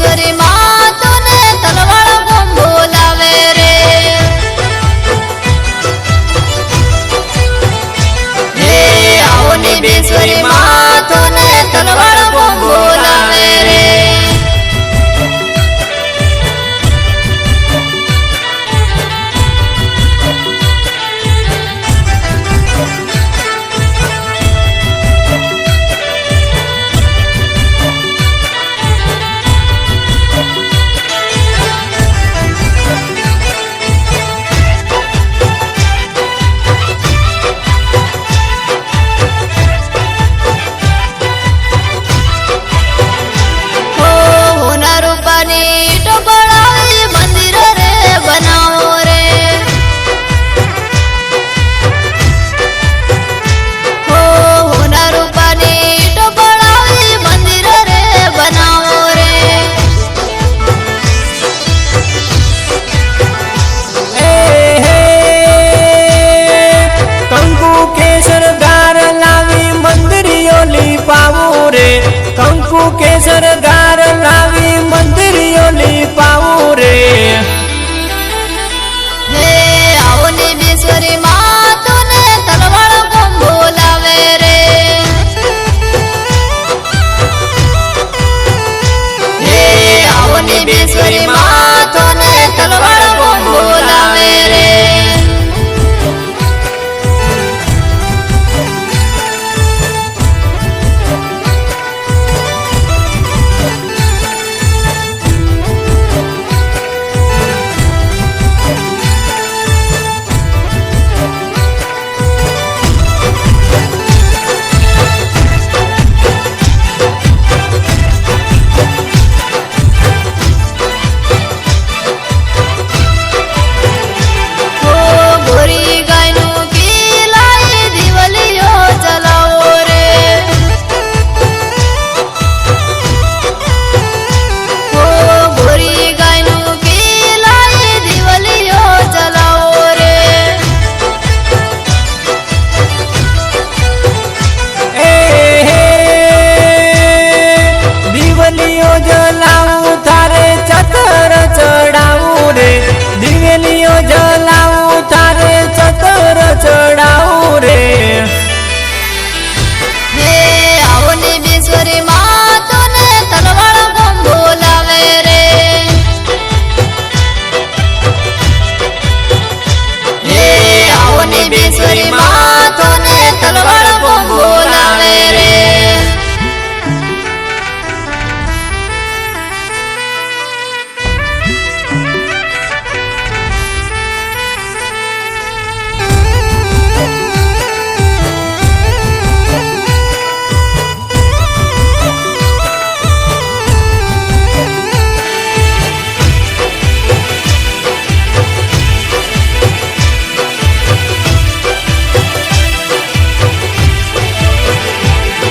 બેસવરી માતોને તલવાળો કોમ બોલાવે રે હે આવો ને બેસવરી માતોને તલવાળો કોમ બોલાવે રે कंकु केसर गार लावी मंदिरियो लीपाऊ रे हे आओ ने बेसवरी मातोने तलवाड़ो कोम बोलावे रे हे आओ ने बेसवरी मातोने तलवाड़ो कोम बोलावे रे चढ़ाऊ रे हे आओ ने बेसवरी मातोने तलवाड़ो कोम बोलावे रे हे आओ ने बेसवरी मातोने तलवाड़ो कोम बोलावे रे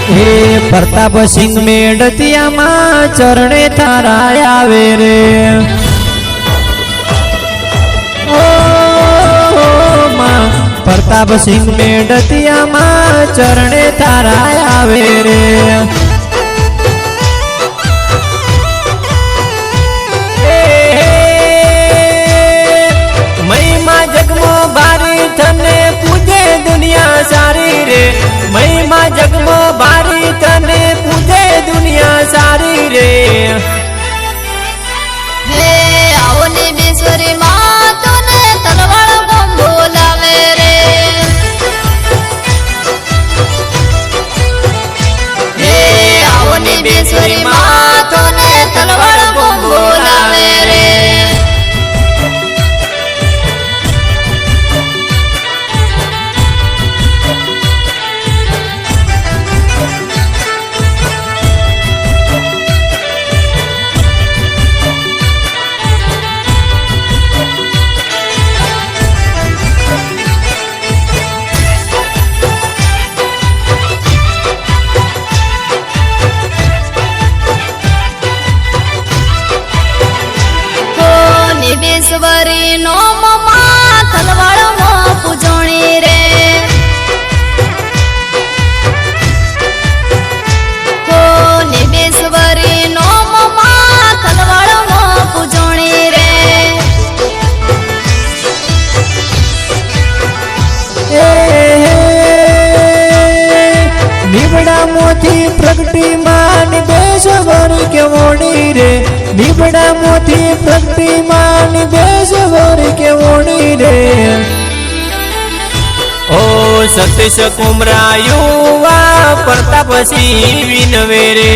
हे प्रताप सिंह मेड़तिया मां चरणे थारा आवे रे ओ मां प्रताप सिंह मेड़तिया मां चरणे थारा आवे रे महिमा जगमो बारी थने पूजे दुनिया सारी रे महिमा जगमो बारी तने पूजे दुनिया सारी रे हे आओ ने बेसवरी मातोने तलवाड़ो कोम बोलावे रे हे લીબડા મોથી પ્રતિમાની બેસ ગોરી કે ઓણી રે ઓ સતીશ કુમરા યુવા પ્રતાપ સિંહ વિનવે રે